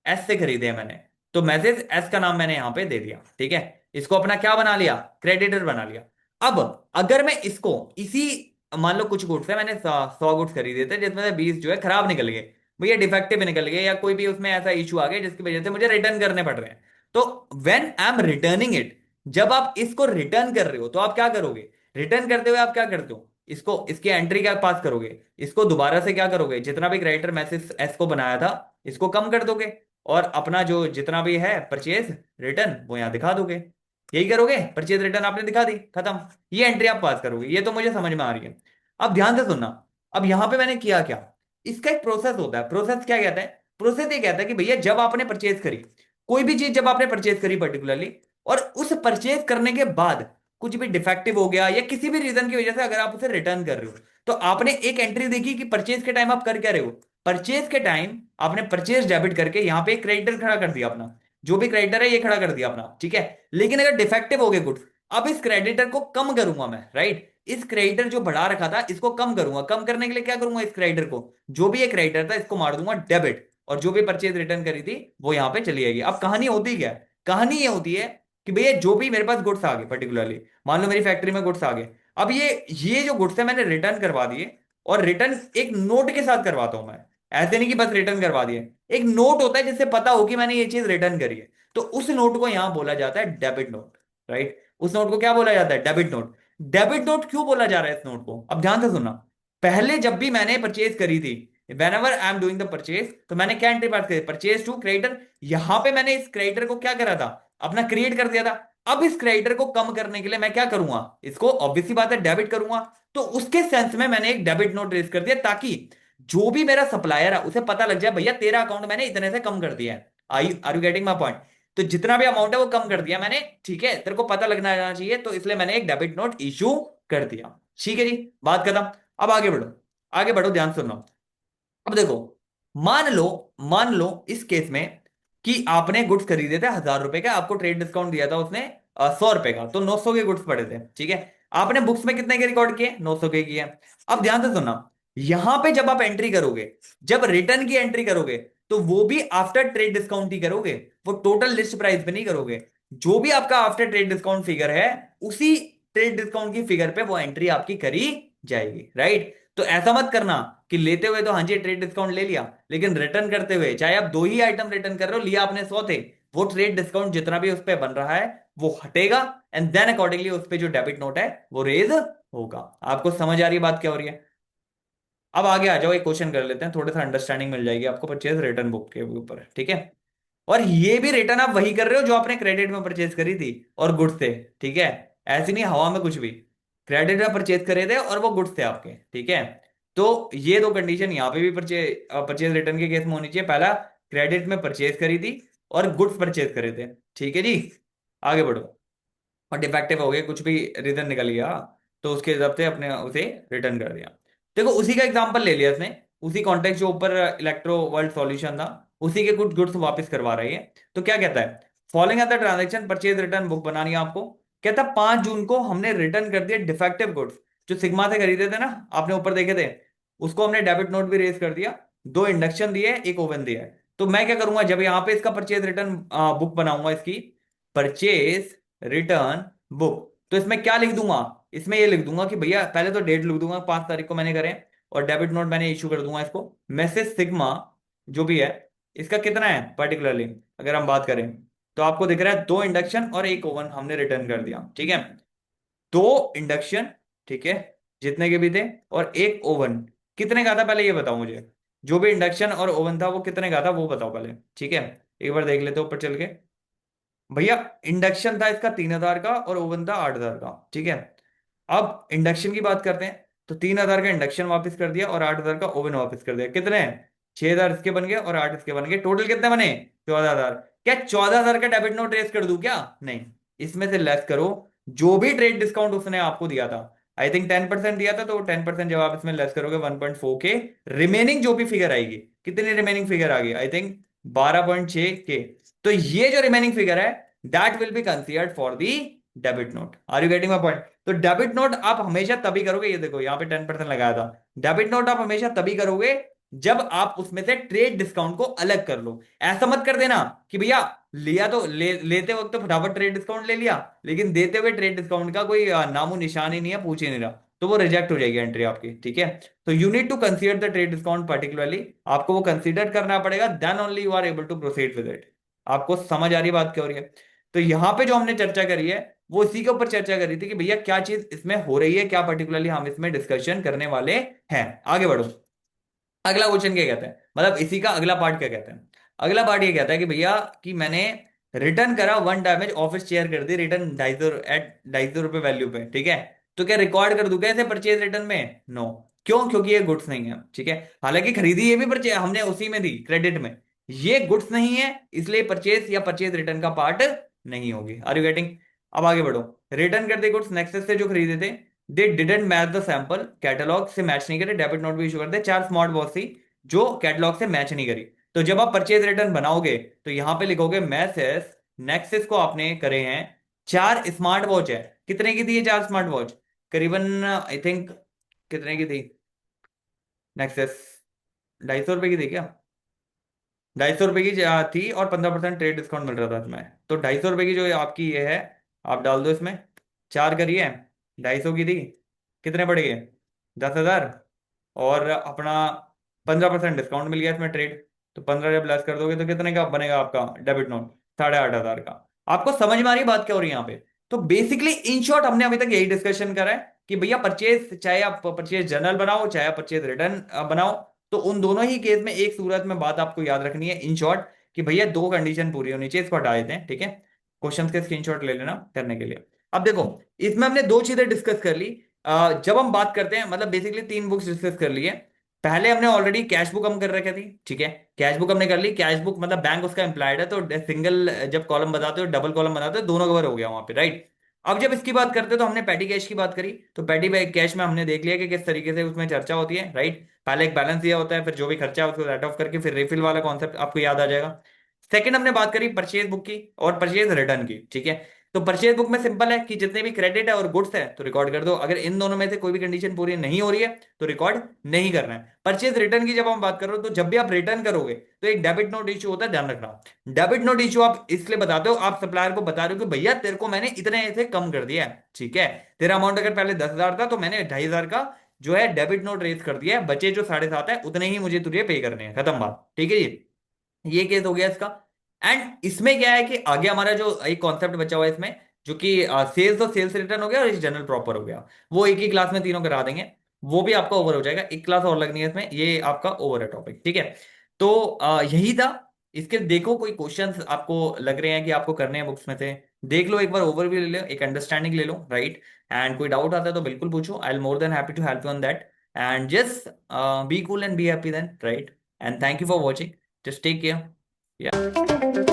एस से खरीदे हैं मैंने, तो मैसेज एस का नाम मैंने यहां पे दे दिया। ठीक है, इसको अपना क्या बना लिया, क्रेडिटर बना लिया। अब अगर मैं इसको इसी, मान लो कुछ गुड्स है, मैंने 100 गुड्स खरीदे थे जिसमें से 20 जो है खराब निकल गए, भैया डिफेक्टिव निकल गए, या कोई भी उसमें ऐसा इशू आ गया जिसकी वजह से मुझे रिटर्न करने पड़ रहे हैं। तो when I am returning it, जब आप इसको रिटर्न कर रहे हो तो आप क्या करोगे, रिटर्न करते हुए आप क्या करते हो, इसको इसकी एंट्री क्या पास करोगे, इसको दोबारा से क्या करोगे, जितना भी क्रेडिटर मैसेज एस को बनाया था इसको कम कर दोगे, और अपना जो जितना भी है परचेज रिटर्न वो यहां दिखा दोगे। यही करोगे, परचेज रिटर्न आपने दिखा दी, खत्म। ये एंट्री आप पास करोगे, ये तो मुझे समझ में आ रही है। अब ध्यान से सुनना, अब यहां पे मैंने किया क्या, इसका एक प्रोसेस होता है। प्रोसेस क्या कहता है, प्रोसेस ये कहता है कि भैया जब आपने परचेज करी कोई भी चीज, जब आपने परचेज करी पर्टिकुलरली, और उस परचेज करने के बाद कुछ भी डिफेक्टिव हो गया या किसी भी रीजन की वजह से अगर आप उसे रिटर्न कर रहे हो, तो आपने एक एंट्री देखी कि परचेज के टाइम आप कर क्या रहे हो। परचेज के टाइम आपने परचेज डेबिट करके यहां पे एक क्रेडिटर खड़ा कर दिया अपना, जो भी क्रेडिटर है ये खड़ा कर दिया अपना, ठीक है। लेकिन अगर डिफेक्टिव हो गए गुड्स, अब इस क्रेडिटर को कम करूंगा मैं, राइट। इस क्रेडिटर जो बढ़ा रखा था इसको कम करूंगा, कम करने के लिए क्या करूंगा, इस क्रेडिटर को, जो भी ये क्रेडिटर था इसको मार दूंगा डेबिट, और जो भी परचेज रिटर्न करी थी वो यहां पे चली जाएगी। अब कहानी होती क्या है, कहानी ये होती है कि भैया जो भी मेरे पास गुड्स आ गए पर्टिकुलरली, मान लो मेरी फैक्ट्री में गुड्स आ गए, अब ये जो गुड्स है मैंने रिटर्न करवा दिए, और रिटर्न एक नोट के साथ करवाता हूं मैं, ऐसे नहीं कि बस रिटर्न करवा दिए। एक नोट होता है जिससे पता हो कि मैंने ये चीज रिटर्न करी है, तो उस नोट को यहां बोला जाता है डेबिट नोट, राइट। उस नोट को क्या बोला जाता है, डेबिट नोट। डेबिट नोट क्यों बोला जा रहा है इस नोट को, अब ध्यान से सुनना। पहले जब भी मैंने परचेज करी थी, when ever I am doing the purchase, तो मैंने क्या एंट्री पास करी, परचेज टू क्रेडिटर। यहां पे मैंने इस क्रेडिटर को क्या करा था, अपना क्रिएट कर दिया था। अब इस क्रेडिटर को कम करने के लिए मैं क्या करूंगा, इसको ऑब्वियसली बात है डेबिट करूंगा। तो उसके सेंस में मैंने एक डेबिट नोट रेज कर दिया, ताकि जो भी मेरा सप्लायर है उसे पता लग जाए भैया तेरा अकाउंट मैंने इतने से कम कर दिया है। Are you getting my point. तो जितना भी अमाउंट है वो कम कर दिया मैंने, ठीक है, तेरे को पता लगना जाना चाहिए, तो इसलिए मैंने एक डेबिट नोट इशू कर दिया। ठीक है जी, बात खत्म। अब आगे बढ़ो, आगे बढ़ो, ध्यान सुनो। अब देखो, मान लो इस केस में कि आपने गुड्स खरीदे थे 1,000 रुपए का, आपको ट्रेड डिस्काउंट दिया था उसने 100 रुपए का, तो 900 के गुड्स पड़े थे, ठीक है। आपने बुक्स में कितने के रिकॉर्ड किए, 900 के किए। अब ध्यान से सुनना, यहां पे जब आप एंट्री करोगे, जब रिटर्न की एंट्री करोगे, तो वो भी आफ्टर ट्रेड डिस्काउंट ही करोगे, वो टोटल लिस्ट प्राइस पे नहीं करोगे। जो भी आपका आफ्टर ट्रेड डिस्काउंट फिगर है, उसी ट्रेड डिस्काउंट की फिगर पे वो एंट्री आपकी करी जाएगी, राइट। तो ऐसा मत करना कि लेते हुए तो हाँ जी ट्रेड डिस्काउंट ले लिया, लेकिन रिटर्न करते हुए चाहे आप दो ही आइटम रिटर्न कर रहे हो, लिया आपने 100 थे, वो ट्रेड डिस्काउंट जितना भी उस पर बन रहा है वो हटेगा, एंड देन अकॉर्डिंगली उस पर जो डेबिट नोट है वो रेज होगा। आपको समझ आ रही है बात क्या हो रही है। अब आगे आ जाओ, एक क्वेश्चन कर लेते हैं, थोड़ा सा अंडरस्टैंडिंग मिल जाएगी आपको परचेज रिटर्न बुक के ऊपर, ठीक है। और ये भी रिटर्न आप वही कर रहे हो जो आपने क्रेडिट में परचेज करी थी और गुड्स थे, ठीक है। ऐसी नहीं हवा में कुछ भी, क्रेडिट में परचेज करे थे और वो गुड्स थे आपके, ठीक है। तो ये दो कंडीशन यहाँ पे भी परचेज रिटर्न के केस में होनी चाहिए। पहला, क्रेडिट में परचेज करी थी और गुड्स परचेज करे थे, ठीक है जी। आगे बढ़ो। और डिफेक्टिव हो गए, कुछ भी रीजन निकल गया, तो उसके हिसाब से अपने उसे रिटर्न कर दिया। देखो उसी का एग्जांपल ले लिया इसने, उसी कॉन्टेक्स्ट जो ऊपर इलेक्ट्रो वर्ल्ड सॉल्यूशन था, उसी के कुछ गुड्स वापस करवा रही है। तो क्या कहता है, following the transaction purchase return book बनानी है आपको। कहता है 5 जून को हमने रिटर्न कर दिया डिफेक्टिव गुड्स, जो सिग्मा से खरीदे थे ना, आपने ऊपर देखे थे, उसको हमने डेबिट नोट भी रेज कर दिया, 2 इंडक्शन दिए, एक ओवन दिया है। तो मैं क्या करूंगा, जब यहाँ पे इसका परचेज रिटर्न बुक बनाऊंगा, इसकी परचेज रिटर्न बुक, तो इसमें क्या लिख दूंगा, इसमें ये लिख दूंगा कि भैया पहले तो डेट लिख दूंगा 5 तारीख को मैंने करे, और डेबिट नोट मैंने इशू कर दूंगा इसको, मैसेज सिग्मा जो भी है, इसका कितना है पर्टिकुलरली अगर हम बात करें, तो आपको दिख रहा है 2 इंडक्शन और एक ओवन हमने रिटर्न कर दिया, ठीक है। 2 इंडक्शन, ठीक है, जितने के भी थे, और एक ओवन, कितने का था पहले ये बताओ मुझे, जो भी इंडक्शन और ओवन था वो कितने का था वो बताओ पहले, ठीक है। एक बार देख लेते हो ऊपर चल के। भैया इंडक्शन था इसका 3,000 का और ओवन था 8,000 का, ठीक है। अब इंडक्शन की बात करते हैं, तो 3,000 का इंडक्शन वापस कर दिया और 8,000 का ओवन वापस कर दिया, कितने, 6,000 इसके बन गए और 8 इसके बन गए, टोटल कितने बने, 14,000। क्या 14,000 का डेबिट नोट रेस कर दूं क्या, नहीं, इसमें से लेस करो जो भी ट्रेड डिस्काउंट उसने आपको दिया था। आई थिंक 10% दिया था, तो 10% जब आप इसमें लेस करोगे 1.4 के, रिमेनिंग जो भी फिगर आएगी, कितनी रिमेनिंग फिगर आ गई, आई थिंक 12.6 के। तो ये जो रिमेनिंग फिगर है, that will be considered for the debit note. Are you getting my point. तो डेबिट नोट आप हमेशा तभी करोगे, ये देखो यहाँ पे 10% लगाया था, डेबिट नोट आप हमेशा तभी करोगे जब आप उसमें से ट्रेड डिस्काउंट को अलग कर लो। ऐसा मत कर देना कि भैया लिया तो लेते वक्त तो फटाफट ट्रेड डिस्काउंट ले लिया, लेकिन देते हुए ट्रेड डिस्काउंट का कोई नामो निशान ही नहीं है, पूछ ही नहीं रहा, तो वो रिजेक्ट हो जाएगी एंट्री आपकी, ठीक है। तो you need to consider the trade discount particularly, आपको वो कंसीडर करना पड़ेगा, then only you are able to proceed with it. आपको समझ आ रही बात क्या हो रही है। तो यहां पे जो हमने चर्चा करी है वो इसी के ऊपर चर्चा करी थी कि भैया क्या चीज इसमें हो रही है, क्या पर्टिकुलरली हम इसमें डिस्कशन करने वाले हैं। आगे बढ़ो, अगला क्वेश्चन क्या कहता है, मतलब इसी का अगला पार्ट क्या कहता है। अगला पार्ट ये कहता है कि भैया कि मैंने रिटर्न करा वन डैमेज ऑफिस चेयर कर दी, रिटर्न 250 एट 250 रुपए वैल्यू पे, ठीक है। तो क्या रिकॉर्ड कर दूं क्या इसे परचेज रिटर्न में, नो। क्यों, क्योंकि ये गुड्स नहीं है, ठीक है। हालांकि खरीदी ये भी परचेज हमने उसी में दी क्रेडिट में, ये गुड्स नहीं है, इसलिए परचेज या परचेज रिटर्न का पार्ट नहीं होगी। Are you getting? अब आगे बढ़ो। रिटर्न कर दे गुड्स नेक्सस से जो खरीदे थे, they didn't match the sample, catalogue से मैच नहीं करे, डेबिट नोट भी इशू कर दे। चार स्मार्ट वॉच थी जो कैटलॉग से मैच नहीं करी। तो जब आप परचेज रिटर्न बनाओगे तो यहां पे लिखोगे मैसेस नेक्सस को आपने करे हैं चार स्मार्ट वॉच है। कितने की थी ये चार स्मार्ट वॉच? करीबन आई थिंक कितने की थी नेक्सस? 250 रुपए की थी क्या? 250 रुपए की थी और 15% ट्रेड डिस्काउंट मिल रहा था इसमें। तो 250 रुपए की जो आपकी ये है, आप डाल दो इसमें। चार करिए, 250 की थी, कितने पड़ गए? 10,000। और अपना 15% डिस्काउंट मिल गया इसमें ट्रेड। तो 15 जब लेस कर दोगे तो कितने का बनेगा आपका डेबिट नोट? 8,500 का। आपको समझ में आ रही बात क्या हो रही है यहाँ पे? तो बेसिकली इन शॉर्ट हमने अभी तक यही डिस्कशन करा है कि भैया परचेज, चाहे आप परचेज जर्नल बनाओ चाहे आप परचेज रिटर्न बनाओ, तो उन दोनों ही केस में एक सूरत में बात आपको याद रखनी है इन शॉर्ट, कि भैया दो कंडीशन पूरी होनी चाहिए। इसको हटा देते हैं, ठीक है? क्वेश्चन के स्क्रीनशॉट ले लेना करने के लिए। अब देखो, इसमें हमने दो चीजें डिस्कस कर ली। जब हम बात करते हैं, मतलब बेसिकली तीन बुक्स डिस्कस कर ली है। पहले हमने ऑलरेडी कैश बुक हम कर रखी थी, ठीक है? कैश बुक हमने कर ली। कैश बुक मतलब बैंक उसका इंप्लाइड है, तो सिंगल जब कॉलम बनाते हो डबल कॉलम बनाते हो, दोनों कवर हो गया वहां पे, राइट? अब जब इसकी बात करते हैं तो हमने पैटी कैश की बात करी। तो पैटी कैश में हमने देख लिया कि किस तरीके से उसमें चर्चा होती है, राइट? पहले एक बैलेंस दिया होता है, फिर जो भी खर्चा है उसको राइट ऑफ करके फिर रिफिल वाला कॉन्सेप्ट आपको याद आ जाएगा। सेकंड हमने बात करी परचेज बुक की और परचेज रिटर्न की, ठीक है? तो परचेज बुक में सिंपल है कि जितने भी क्रेडिट है और गुड्स है तो रिकॉर्ड कर दो। अगर इन दोनों में से कोई भी कंडीशन पूरी नहीं हो रही है तो रिकॉर्ड नहीं करना है। परचेज रिटर्न की जब हम बात कर रहे हो तो जब भी आप रिटर्न करोगे तो एक डेबिट नोट इशू होता है, ध्यान रखना। डेबिट नोट इशू आप इसलिए बताते हो, आप सप्लायर को बता रहे हो कि भैया तेरे को मैंने इतने ऐसे कम कर दिया है, ठीक है? तेरा अमाउंट अगर पहले 10,000 था तो मैंने 2,500 का जो है डेबिट नोट रेज कर दिया है, बचे जो 7.5 है उतने ही मुझे तुझे पे करने हैं, खत्म बात, ठीक है? ये केस हो गया इसका। एंड इसमें क्या है कि आगे हमारा जो एक कॉन्सेप्ट बचा हुआ है इसमें, जो कि सेल्स और सेल्स रिटर्न हो गया और जनरल प्रॉपर हो गया, वो एक ही क्लास में तीनों करा देंगे। वो भी आपका ओवर हो जाएगा, एक क्लास और लगनी है इसमें, ये आपका ओवर है टॉपिक, ठीक है? तो यही था। इसके देखो कोई क्वेश्चंस आपको लग रहे हैं कि आपको करने हैं बुक्स में से, देख लो एक बार, ओवरव्यू ले लो, एक अंडरस्टैंडिंग ले लो, राइट? एंड कोई डाउट आता है तो बिल्कुल पूछो, I'll more than happy to help you on that. And just be cool and be happy then, right? And thank you for watching. Just take care. Yeah.